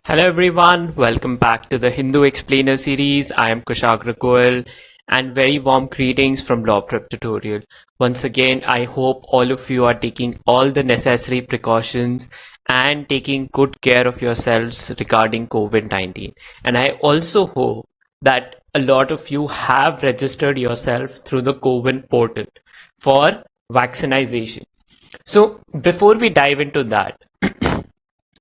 Hello everyone, welcome back to the Hindu Explainer series. I am Kushagra Goel and very warm greetings from Law Prep Tutorial. Once again, I hope all of you are taking all the necessary precautions and taking good care of yourselves regarding COVID-19. And I also hope that a lot of you have registered yourself through the COVID portal for vaccination. So before we dive into that,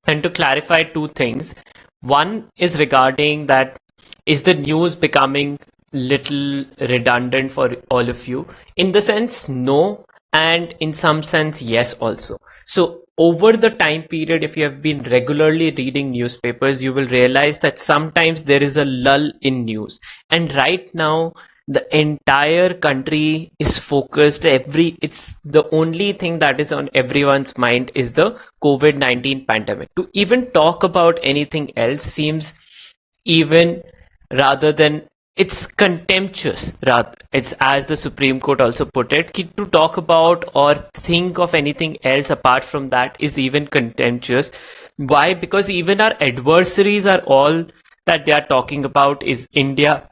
and to clarify two things, one is regarding that is the news becoming little redundant for all of you? In the sense, no, and in some sense, yes, also. So over the time period, if you have been regularly reading newspapers, you will realize that sometimes there is a lull in news. And right now, the entire country is focused. It's the only thing that is on everyone's mind is the COVID-19 pandemic. To even talk about anything else seems even rather than it's contemptuous. Rather, it's as the Supreme Court also put it, to talk about or think of anything else apart from that is even contemptuous. Why? Because even our adversaries are all that they are talking about is India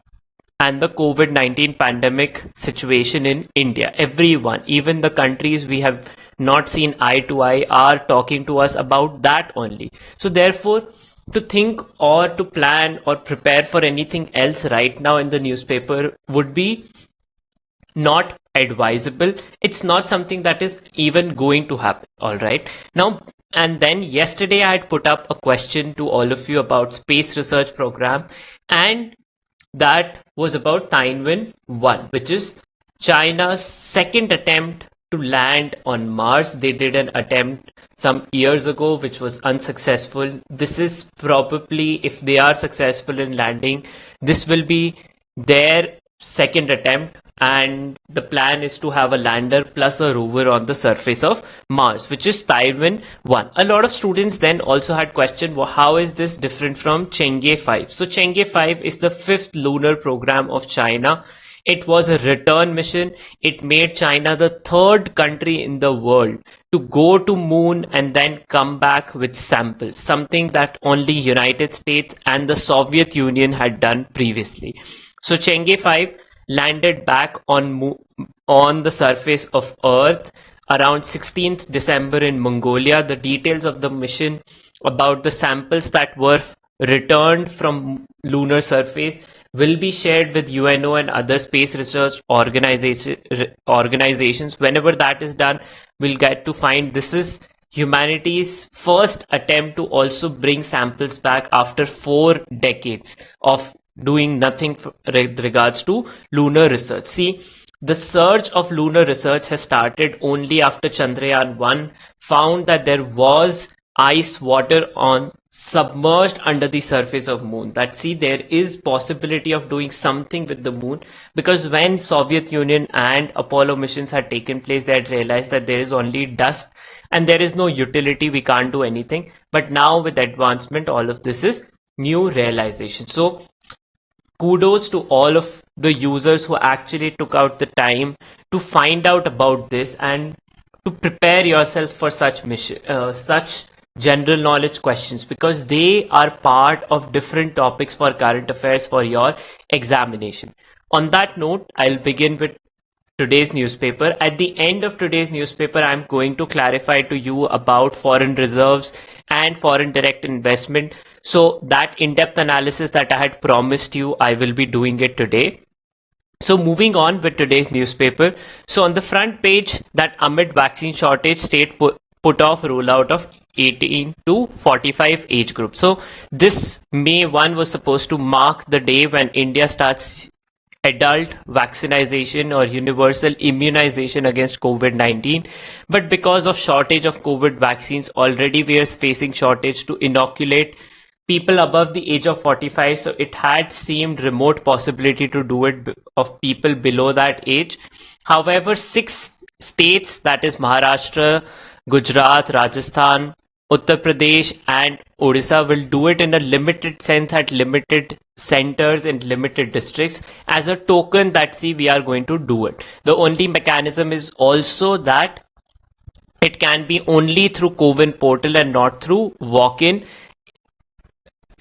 and the COVID-19 pandemic situation in India. Everyone, even the countries we have not seen eye to eye, are talking to us about that only. So therefore, to think or to plan or prepare for anything else right now in the newspaper would be not advisable. It's not something that is even going to happen. All right. Now, and then yesterday I had put up a question to all of you about space research program, and that was about Tianwen 1, which is China's second attempt to land on Mars. They did an attempt some years ago, which was unsuccessful. This is probably, if they are successful in landing, this will be their second attempt. And the plan is to have a lander plus a rover on the surface of Mars, which is Tianwen 1. A lot of students then also had questioned, well, how is this different from Chang'e 5? So Chang'e 5 is the fifth lunar program of China. It was a return mission. It made China the third country in the world to go to moon and then come back with samples, something that only United States and the Soviet Union had done previously. So Chang'e 5 landed back on the surface of Earth around 16th December in Mongolia. The details of the mission about the samples that were returned from lunar surface will be shared with UNO and other space research organizations. Whenever that is done, we'll get to find this is humanity's first attempt to also bring samples back after 4 decades of doing nothing with regards to lunar research. See, the surge of lunar research has started only after Chandrayaan 1 found that there was ice water on submerged under the surface of moon. That see, there is possibility of doing something with the moon, because when Soviet Union and Apollo missions had taken place, they had realized that there is only dust and there is no utility, we can't do anything. But now with advancement, all of this is new realization. So kudos to all of the users who actually took out the time to find out about this and to prepare yourself for such such general knowledge questions, because they are part of different topics for current affairs for your examination. On that note, I'll begin with today's newspaper. At the end of today's newspaper, I'm going to clarify to you about foreign reserves and foreign direct investment. So that in-depth analysis that I had promised you, I will be doing it today. So moving on with today's newspaper. So on the front page, that amid vaccine shortage, state put off rollout of 18 to 45 age group. So this May 1 was supposed to mark the day when India starts adult vaccination or universal immunization against COVID-19. But because of shortage of COVID vaccines, already we are facing shortage to inoculate people above the age of 45. So it had seemed remote possibility to do it of people below that age. However, 6 states, that is Maharashtra, Gujarat, Rajasthan, Uttar Pradesh and Odisha, will do it in a limited sense at limited centers in limited districts as a token that see we are going to do it. The only mechanism is also that it can be only through CoWIN portal and not through walk-in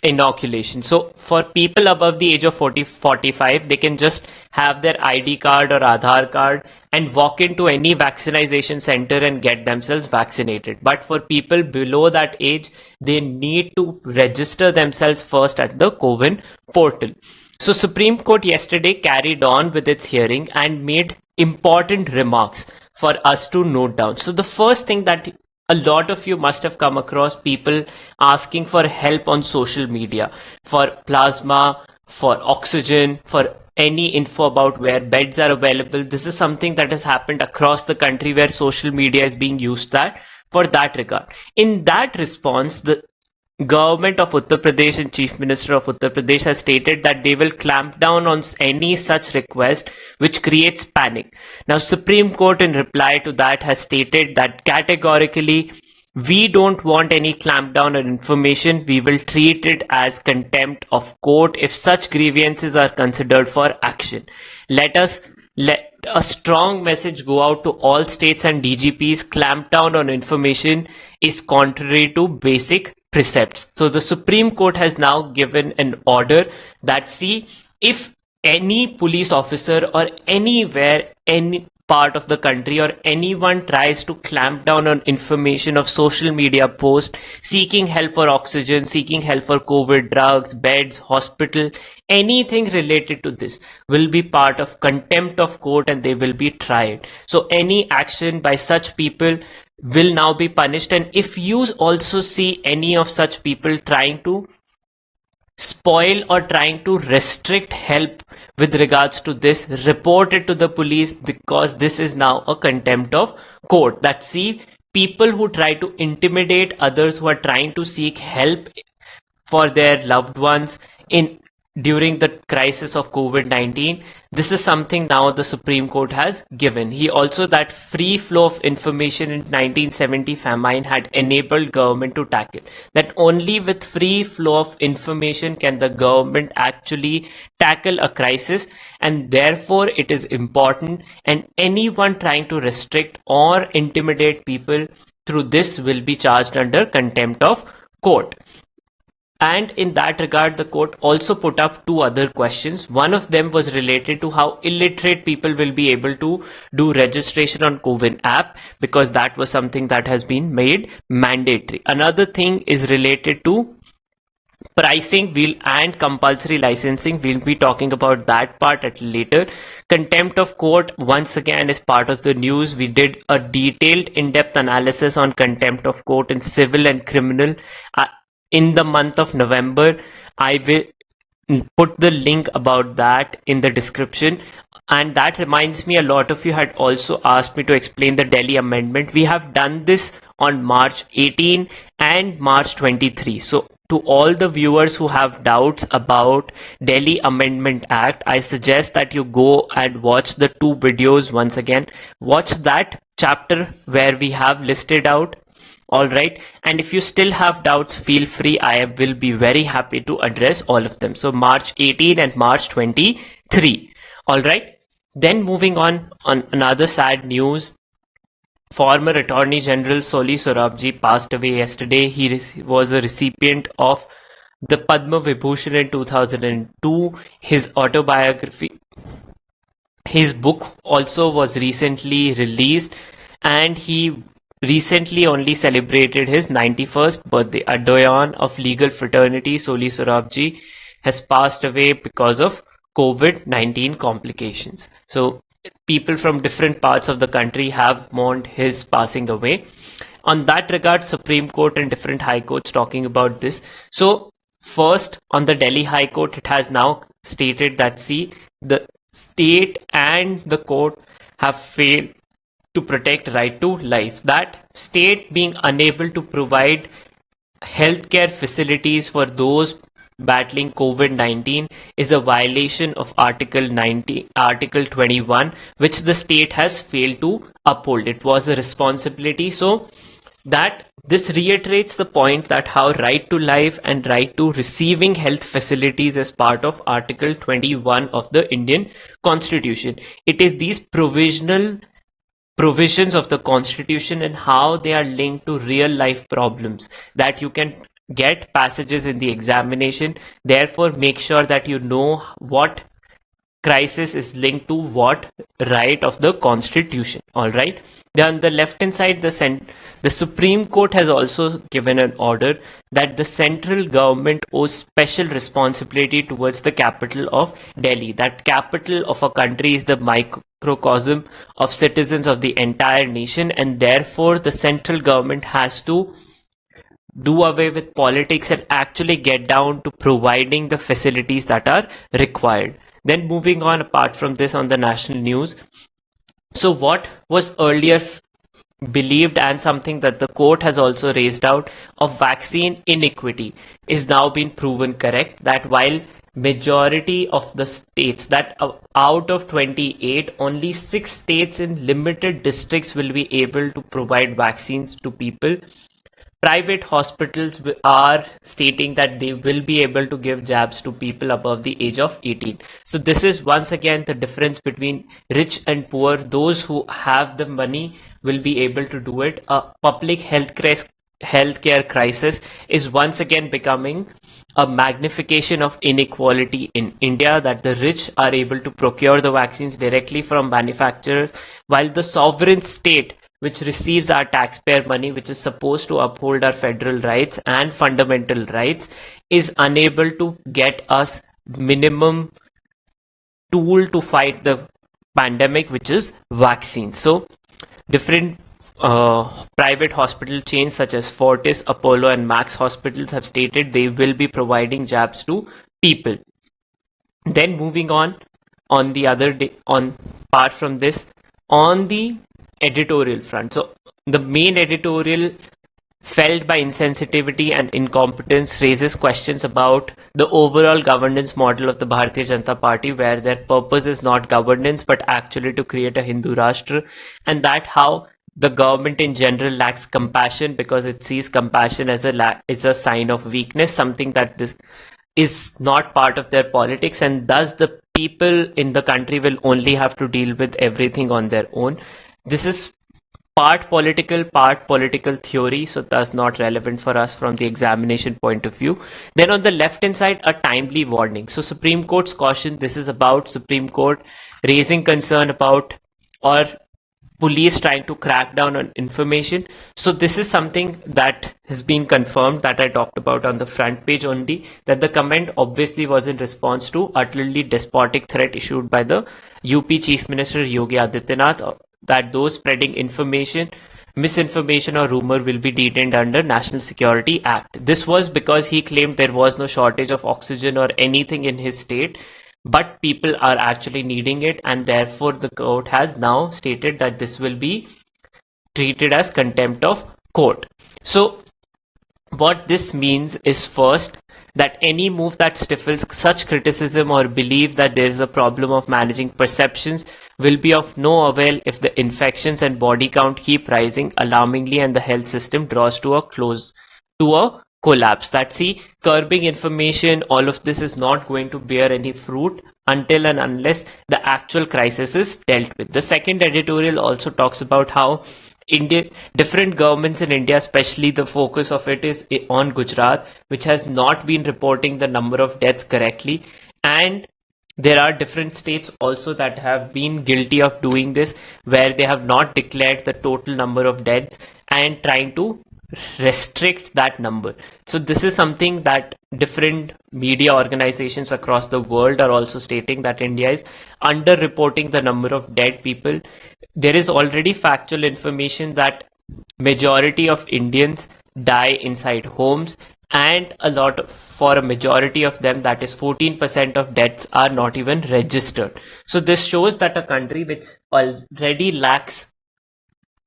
inoculation. So for people above the age of 45, they can just have their ID card or Aadhaar card and walk into any vaccination center and get themselves vaccinated. But for people below that age, they need to register themselves first at the CoWIN portal. So Supreme Court yesterday carried on with its hearing and made important remarks for us to note down. So the first thing that a lot of you must have come across, people asking for help on social media for plasma, for oxygen, for any info about where beds are available. This is something that has happened across the country where social media is being used for that regard. In that response, the government of Uttar Pradesh and Chief Minister of Uttar Pradesh has stated that they will clamp down on any such request which creates panic. Now, Supreme Court in reply to that has stated that categorically, we don't want any clampdown on information. We will treat it as contempt of court if such grievances are considered for action. Let a strong message go out to all states and DGPs. Clampdown on information is contrary to basic precepts. So the Supreme Court has now given an order that, see, if any police officer or anywhere, any part of the country or anyone tries to clamp down on information of social media posts seeking help for oxygen, seeking help for COVID drugs, beds, hospital, anything related to this will be part of contempt of court and they will be tried. So any action by such people will now be punished. And if you also see any of such people trying to spoil or trying to restrict help with regards to this, report it to the police, because this is now a contempt of court. That, see, people who try to intimidate others who are trying to seek help for their loved ones during the crisis of COVID-19, this is something now the Supreme Court has given. He also, that free flow of information in 1970 famine had enabled government to tackle. That only with free flow of information can the government actually tackle a crisis, and therefore it is important, and anyone trying to restrict or intimidate people through this will be charged under contempt of court. And in that regard, the court also put up two other questions. One of them was related to how illiterate people will be able to do registration on CoWIN app, because that was something that has been made mandatory. Another thing is related to pricing and compulsory licensing. We'll be talking about that part at later. Contempt of court once again is part of the news. We did a detailed in-depth analysis on contempt of court in civil and criminal in the month of November. I will put the link about that in the description. And that reminds me, a lot of you had also asked me to explain the Delhi amendment. We have done this on March 18 and March 23. So to all the viewers who have doubts about Delhi Amendment Act, I suggest that you go and watch the two videos once again. Watch that chapter where we have listed out. All right. And if you still have doubts, feel free. I will be very happy to address all of them. So March 18 and March 23. All right. Then moving on another sad news. Former Attorney General Soli Sorabji passed away yesterday. He was a recipient of the Padma Vibhushan in 2002. His autobiography, his book also was recently released, and he recently only celebrated his 91st birthday. A doyen of legal fraternity, Soli Sorabji, has passed away because of COVID-19 complications. So people from different parts of the country have mourned his passing away. On that regard, Supreme Court and different high courts talking about this. So first, on the Delhi High Court, it has now stated that, see, the state and the court have failed to protect right to life. That state being unable to provide healthcare facilities for those battling COVID-19 is a violation of Article 21, which the state has failed to uphold. It was a responsibility. So that this reiterates the point that how right to life and right to receiving health facilities is part of Article 21 of the Indian Constitution. It is these provisional provisions of the Constitution and how they are linked to real life problems that you can get passages in the examination. Therefore, make sure that you know what crisis is linked to what right of the constitution. All right. Then on the left hand side, the Supreme Court has also given an order that the central government owes special responsibility towards the capital of Delhi. That capital of a country is the microcosm of citizens of the entire nation, and therefore the central government has to do away with politics and actually get down to providing the facilities that are required. Then moving on, apart from this, on the national news, so what was earlier believed and something that the court has also raised out of vaccine inequity is now being proven correct, that while majority of the states, that out of 28, only 6 states in limited districts will be able to provide vaccines to people. Private hospitals are stating that they will be able to give jabs to people above the age of 18. So this is once again the difference between rich and poor. Those who have the money will be able to do it. A public healthcare crisis is once again becoming a magnification of inequality in India, that the rich are able to procure the vaccines directly from manufacturers, while the sovereign state, which receives our taxpayer money, which is supposed to uphold our federal rights and fundamental rights, is unable to get us minimum tool to fight the pandemic, which is vaccines. So different private hospital chains such as Fortis, Apollo and Max hospitals have stated they will be providing jabs to people. Then moving on the other day, apart from this, on the editorial front. So the main editorial, felled by insensitivity and incompetence, raises questions about the overall governance model of the Bharatiya Janata Party, where their purpose is not governance but actually to create a Hindu Rashtra, and that how the government in general lacks compassion because it sees compassion as a sign of weakness, something that this is not part of their politics, and thus the people in the country will only have to deal with everything on their own. This is part political theory, so thus not relevant for us from the examination point of view. Then on the left hand side, a timely warning. So Supreme Court's caution, this is about Supreme Court raising concern about or police trying to crack down on information. So this is something that has been confirmed, that I talked about on the front page only, that the comment obviously was in response to utterly despotic threat issued by the UP Chief Minister Yogi Adityanath, that those spreading information, misinformation or rumor will be detained under National Security Act. This was because he claimed there was no shortage of oxygen or anything in his state, but people are actually needing it, and therefore the court has now stated that this will be treated as contempt of court. So what this means is, first, that any move that stifles such criticism or belief that there is a problem of managing perceptions will be of no avail if the infections and body count keep rising alarmingly and the health system draws to a collapse. That curbing information, all of this is not going to bear any fruit until and unless the actual crisis is dealt with. The second editorial also talks about how different governments in India, especially the focus of it is on Gujarat, which has not been reporting the number of deaths correctly, and there are different states also that have been guilty of doing this, where they have not declared the total number of deaths and trying to restrict that number. So this is something that different media organizations across the world are also stating, that India is underreporting the number of dead people. There is already factual information that majority of Indians die inside homes, and for a majority of them, that is 14% of deaths, are not even registered. So this shows that a country which already lacks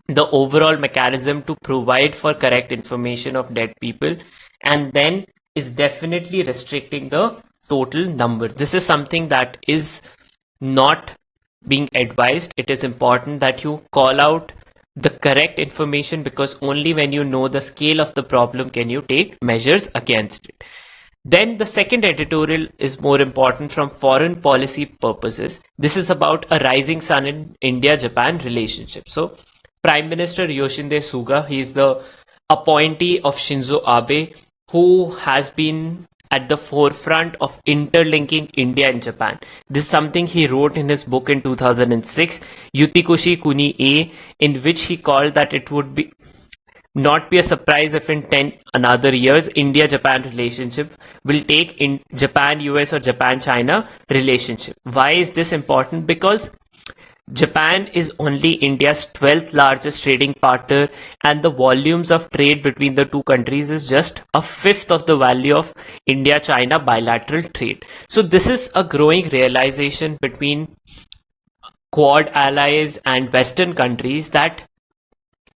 the overall mechanism to provide for correct information of dead people, and then is definitely restricting the total number. This is something that is not being advised. It is important that you call out the correct information, because only when you know the scale of the problem can you take measures against it. Then the second editorial is more important from foreign policy purposes. This is about a rising sun in India-Japan relationship. So Prime Minister Yoshihide Suga, he is the appointee of Shinzo Abe, who has been at the forefront of interlinking India and Japan. This is something he wrote in his book in 2006, Yutikushi Kuni A, in which he called that it would be not be a surprise if in 10 another years India-Japan relationship will take in Japan-US or Japan-China relationship. Why is this important? Because Japan is only India's 12th largest trading partner, and the volumes of trade between the two countries is just a fifth of the value of India-China bilateral trade. So this is a growing realization between Quad allies and Western countries that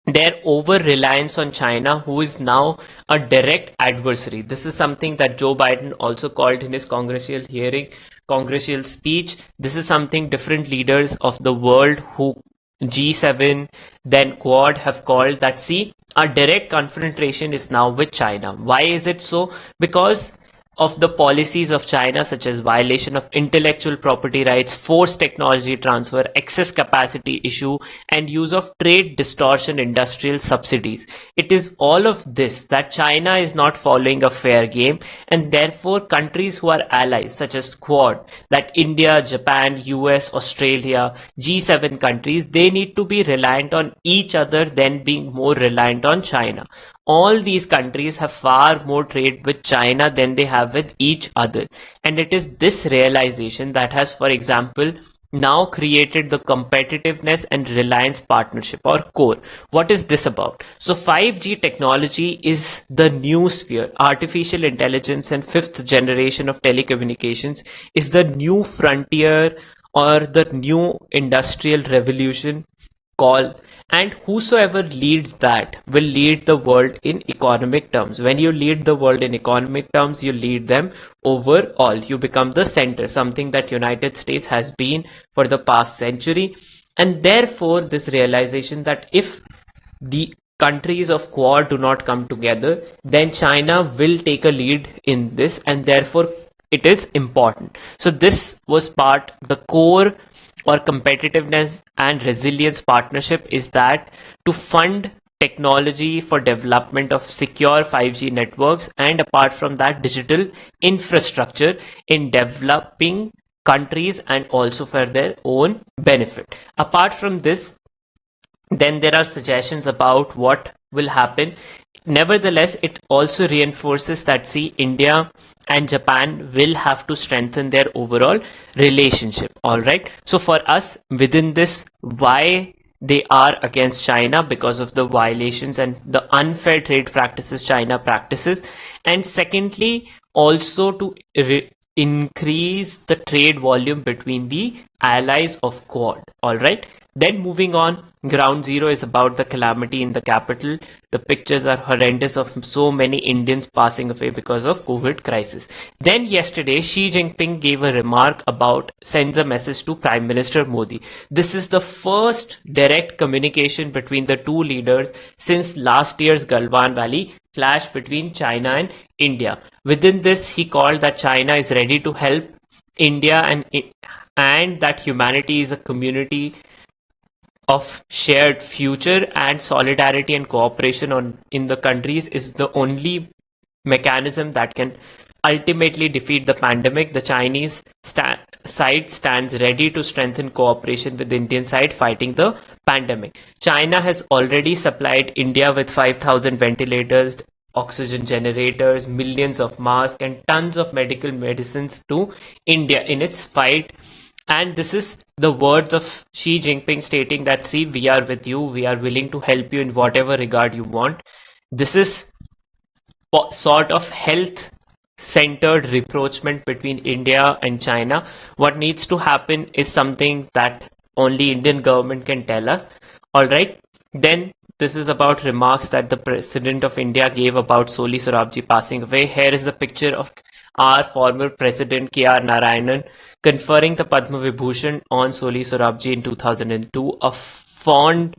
their over reliance on China, who is now a direct adversary. This is something that Joe Biden also called in his congressional speech. This is something different leaders of the world who G7, then Quad have called that, see, our direct confrontation is now with China. Why is it so? Because of the policies of China, such as violation of intellectual property rights, forced technology transfer, excess capacity issue, and use of trade distortion industrial subsidies. It is all of this that China is not following a fair game, and therefore countries who are allies, such as Quad, that India, Japan, US, Australia, G7 countries, they need to be reliant on each other than being more reliant on China. All these countries have far more trade with China than they have with each other. And it is this realization that has, for example, now created the competitiveness and reliance partnership, or core. What is this about? So 5G technology is the new sphere. Artificial intelligence and fifth generation of telecommunications is the new frontier or the new industrial revolution call, and whosoever leads that will lead the world in economic terms. When you lead the world in economic terms, you lead them overall. You become the center, something that United States has been for the past century. And therefore this realization that if the countries of Quad do not come together, then China will take a lead in this, and therefore it is important. So this was part, the core or competitiveness and resilience partnership is that to fund technology for development of secure 5G networks, and apart from that, digital infrastructure in developing countries and also for their own benefit. Apart from this, then there are suggestions about what will happen. Nevertheless, it also reinforces that, see, India and Japan will have to strengthen their overall relationship. All right. So for us, within this, why they are against China? Because of the violations and the unfair trade practices China practices. And secondly, also to increase the trade volume between the allies of Quad. All right. Then moving on, ground zero is about the calamity in the capital. The pictures are horrendous of so many Indians passing away because of COVID crisis. Then yesterday, Xi Jinping gave a remark about, sends a message to Prime Minister Modi. This is the first direct communication between the two leaders since last year's Galwan Valley clash between China and India. Within this, he called that China is ready to help India and that humanity is a community of shared future, and solidarity and cooperation in the countries is the only mechanism that can ultimately defeat the pandemic. The Chinese side stands ready to strengthen cooperation with the Indian side fighting the pandemic. China has already supplied India with 5,000 ventilators, oxygen generators, millions of masks, and tons of medical medicines to India in its fight. And this is the words of Xi Jinping stating that, see, we are with you, we are willing to help you in whatever regard you want. This is sort of health-centered rapprochement between India and China. What needs to happen is something that only Indian government can tell us. All right. Then this is about remarks that the President of India gave about Soli Sorabji passing away. Here is the picture of our former President K.R. Narayanan conferring the Padma Vibhushan on Soli Sorabji in 2002. A fond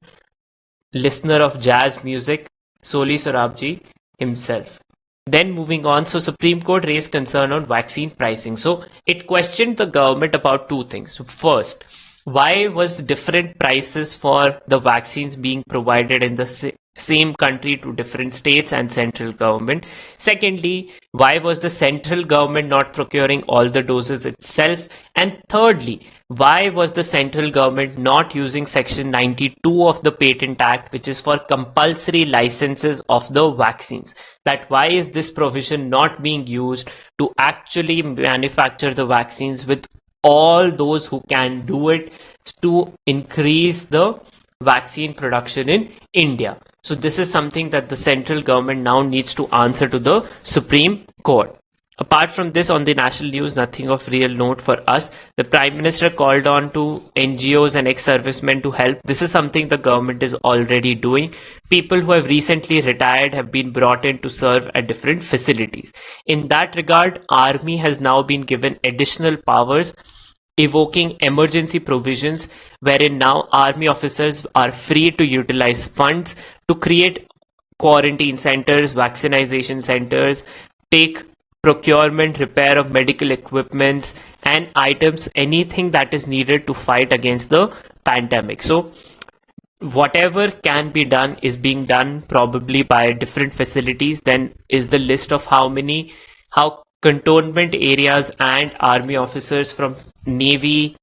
listener of jazz music, Soli Sorabji himself. Then moving on, so Supreme Court raised concern on vaccine pricing. So it questioned the government about two things. First, why was different prices for the vaccines being provided in the same country to different states and central government? Secondly, why was the central government not procuring all the doses itself? And thirdly, why was the central government not using section 92 of the Patent Act, which is for compulsory licenses of the vaccines? That why is this provision not being used to actually manufacture the vaccines with all those who can do it to increase the vaccine production in India? So this is something that the central government now needs to answer to the Supreme Court. Apart from this, on the national news, nothing of real note for us. The Prime Minister called on to NGOs and ex-servicemen to help. This is something the government is already doing. People who have recently retired have been brought in to serve at different facilities. In that regard, Army has now been given additional powers, evoking emergency provisions wherein now army officers are free to utilize funds to create quarantine centers, vaccination centers, take procurement, repair of medical equipments and items, anything that is needed to fight against the pandemic. So whatever can be done is being done probably by different facilities. Then is the list of how cantonment areas and army officers from Navy,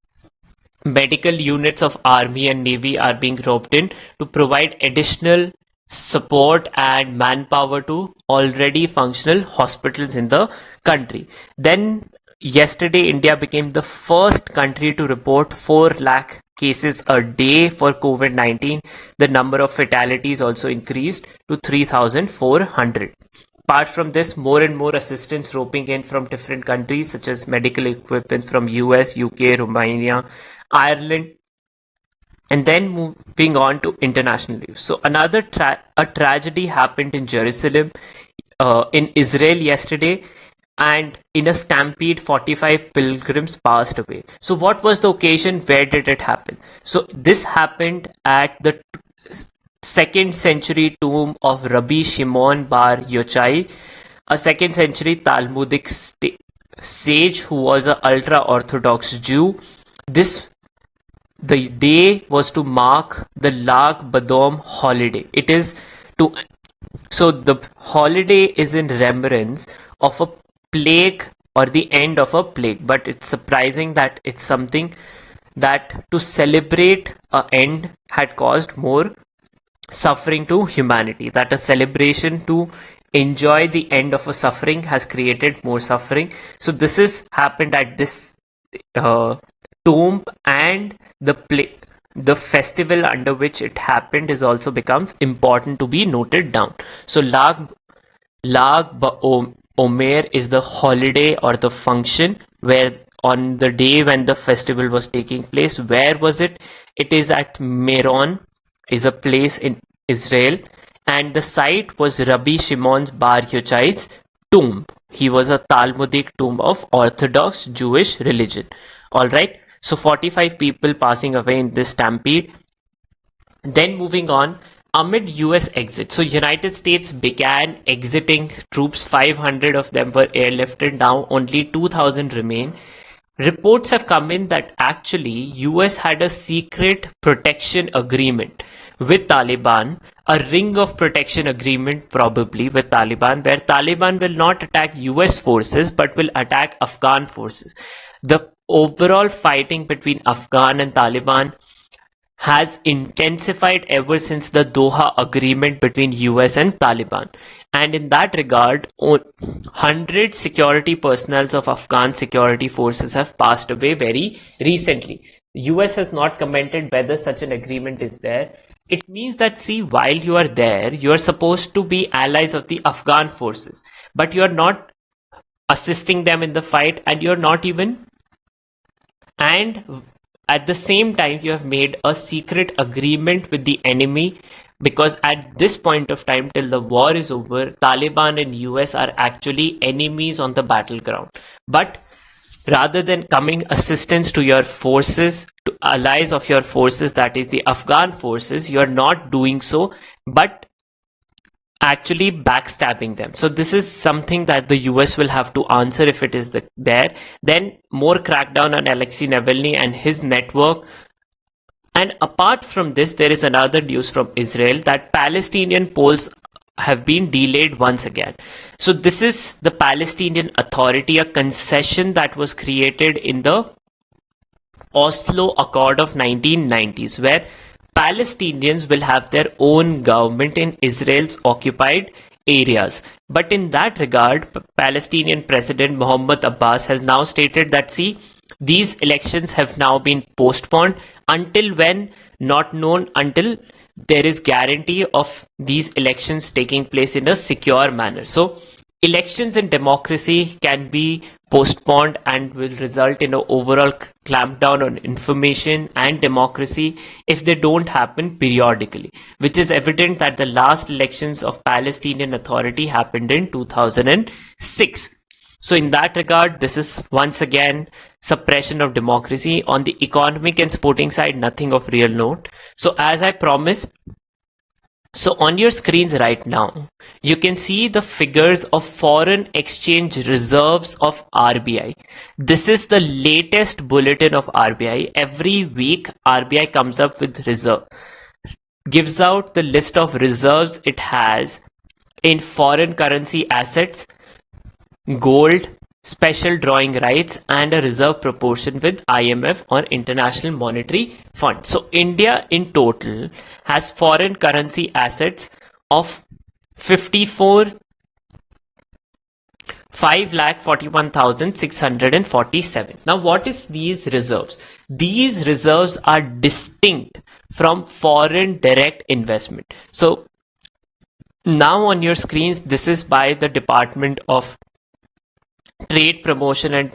medical units of Army and Navy are being roped in to provide additional support and manpower to already functional hospitals in the country. Then yesterday, India became the first country to report 4 lakh cases a day for COVID-19. The number of fatalities also increased to 3,400. Apart from this, more and more assistance roping in from different countries such as medical equipment from US, UK, Romania, Ireland. And then moving on to international news. So another tragedy happened in Jerusalem, in Israel yesterday, and in a stampede 45 pilgrims passed away. So what was the occasion? Where did it happen? So this happened at the 2nd century tomb of Rabbi Shimon bar Yochai, a 2nd century Talmudic sage who was an ultra-Orthodox Jew. The day was to mark the Lag Badom holiday. So the holiday is in remembrance of a plague or the end of a plague, but it's surprising that it's something that to celebrate an end had caused more suffering to humanity, that a celebration to enjoy the end of a suffering has created more suffering. So this is happened at this tomb, and the festival under which it happened is also becomes important to be noted down. So Lag Omer is the holiday or the function where on the day when the festival was taking place. Where was it? It is at Meron, is a place in Israel, and the site was Rabbi Shimon bar Yochai's tomb. He was a Talmudic tomb of Orthodox Jewish religion. All right. So 45 people passing away in this stampede. Then moving on, amid US exit. So United States began exiting troops. 500 of them were airlifted. Now only 2,000 remain. Reports have come in that actually US had a secret protection agreement with Taliban, a ring of protection agreement probably with Taliban, where Taliban will not attack US forces but will attack Afghan forces. The overall fighting between Afghan and Taliban has intensified ever since the Doha agreement between US and Taliban. And in that regard, 100 security personnel of Afghan security forces have passed away very recently. US has not commented whether such an agreement is there. It means that, see, while you are there, you are supposed to be allies of the Afghan forces, but you are not assisting them in the fight, and you're not even, and at the same time you have made a secret agreement with the enemy, because at this point of time, till the war is over, Taliban and US are actually enemies on the battleground. But rather than coming assistance to your forces, to allies of your forces, that is the Afghan forces, you are not doing so, but actually backstabbing them. So this is something that the US will have to answer if it is there. Then more crackdown on Alexei Navalny and his network And apart from this, there is another news from Israel that Palestinian polls have been delayed once again. So this is the Palestinian Authority, a concession that was created in the Oslo Accord of 1990s, where Palestinians will have their own government in Israel's occupied areas. But in that regard, Palestinian President Mohammed Abbas has now stated that, see, these elections have now been postponed until when, not known, until there is guarantee of these elections taking place in a secure manner. So elections in democracy can be postponed and will result in an overall clampdown on information and democracy if they don't happen periodically, which is evident that the last elections of Palestinian Authority happened in 2006. So in that regard, this is once again suppression of democracy. On the economic and sporting side, nothing of real note. So as I promised, so on your screens right now, you can see the figures of foreign exchange reserves of RBI. This is the latest bulletin of RBI. Every week, RBI comes up with reserve, gives out the list of reserves it has in foreign currency assets, gold, special drawing rights, and a reserve proportion with IMF or International Monetary Fund. So India in total has foreign currency assets of 5,41,647. Now what is these reserves? These reserves are distinct from foreign direct investment. So now on your screens, this is by the Department of Trade Promotion and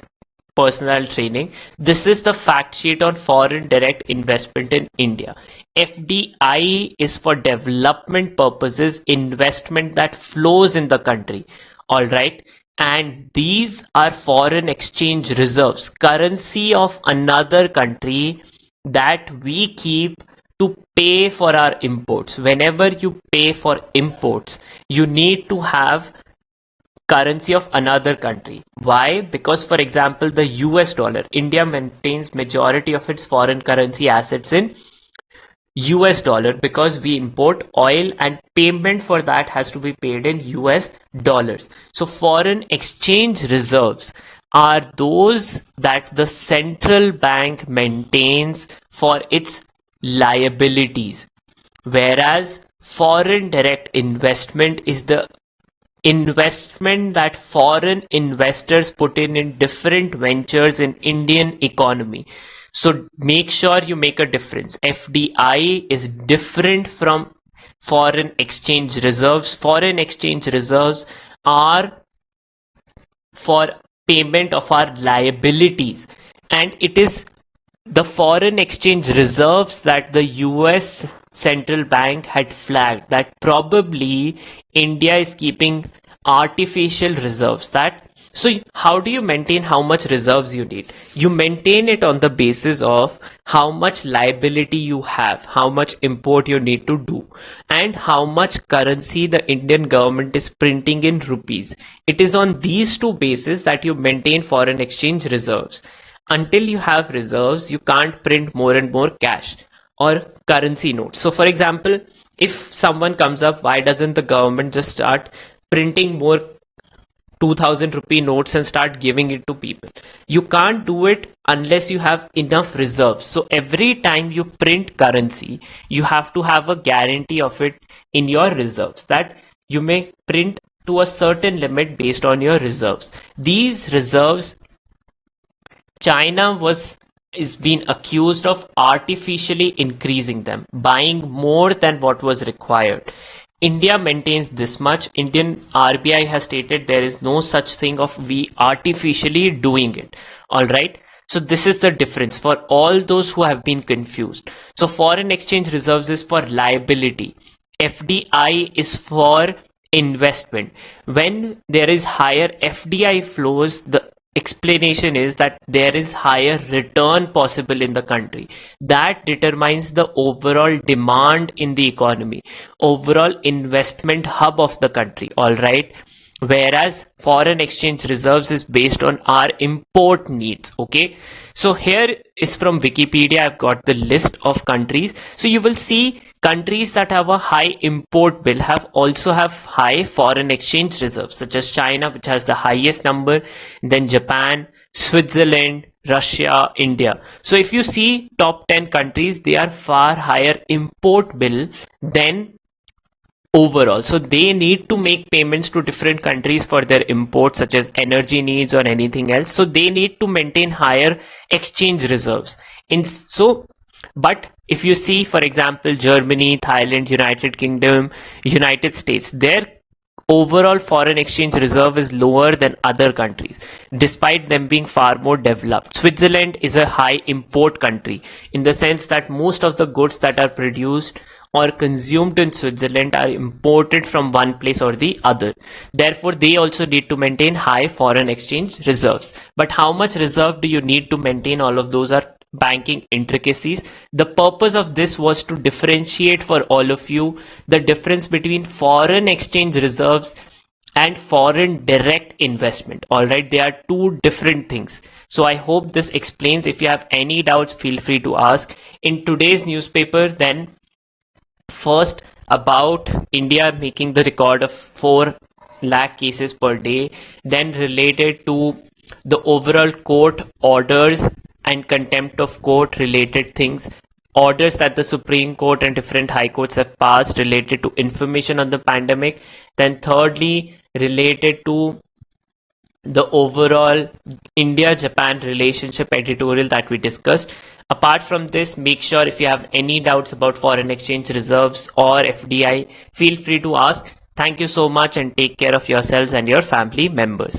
Personnel Training. This is the fact sheet on foreign direct investment in India. FDI is for development purposes, investment that flows in the country. All right. And these are foreign exchange reserves, currency of another country that we keep to pay for our imports. Whenever you pay for imports, you need to have currency of another country. Why? Because, for example, the US dollar, India maintains majority of its foreign currency assets in US dollar because we import oil and payment for that has to be paid in US dollars. So foreign exchange reserves are those that the central bank maintains for its liabilities, whereas foreign direct investment is the investment that foreign investors put in different ventures in Indian economy. So make sure you make a difference. FDI is different from foreign exchange reserves. Foreign exchange reserves are for payment of our liabilities, and it is the foreign exchange reserves that the US central bank had flagged that probably India is keeping artificial reserves. So how do you maintain how much reserves you need? You maintain it on the basis of how much liability you have, how much import you need to do, and how much currency the Indian government is printing in rupees. It is on these two bases that you maintain foreign exchange reserves. Until you have reserves, you can't print more and more cash or currency notes. So for example, if someone comes up, why doesn't the government just start printing more 2000 rupee notes and start giving it to people? You can't do it unless you have enough reserves. So every time you print currency, you have to have a guarantee of it in your reserves, that you may print to a certain limit based on your reserves. These reserves, China is being accused of artificially increasing them, buying more than what was required. India maintains this much. Indian RBI has stated there is no such thing of we artificially doing it. All right. So this is the difference for all those who have been confused. So foreign exchange reserves is for liability. FDI is for investment. When there is higher FDI flows, the explanation is that there is higher return possible in the country. That determines the overall demand in the economy, overall investment hub of the country. All right. whereas foreign exchange reserves is based on our import needs. Okay, so here is from Wikipedia. I've got the list of countries. So you will see countries that have a high import bill also have high foreign exchange reserves, such as China, which has the highest number, then Japan, Switzerland, Russia, India. So if you see top 10 countries, they are far higher import bill than overall. So they need to make payments to different countries for their imports, such as energy needs or anything else. So they need to maintain higher exchange reserves. But if you see, for example, Germany, Thailand, United Kingdom, United States, their overall foreign exchange reserve is lower than other countries, despite them being far more developed. Switzerland is a high import country in the sense that most of the goods that are produced or consumed in Switzerland are imported from one place or the other. Therefore, they also need to maintain high foreign exchange reserves. But how much reserve do you need to maintain? All of those are banking intricacies. The purpose of this was to differentiate for all of you the difference between foreign exchange reserves and foreign direct investment. All right, they are two different things. So I hope this explains. If you have any doubts, feel free to ask. In today's newspaper, then first about India making the record of 4 lakh cases per day, then related to the overall court orders and contempt of court related things, orders that the Supreme Court and different high courts have passed related to information on the pandemic, then thirdly related to the overall India-Japan relationship editorial that we discussed. Apart from this, make sure if you have any doubts about foreign exchange reserves or FDI, feel free to ask. Thank you so much and take care of yourselves and your family members.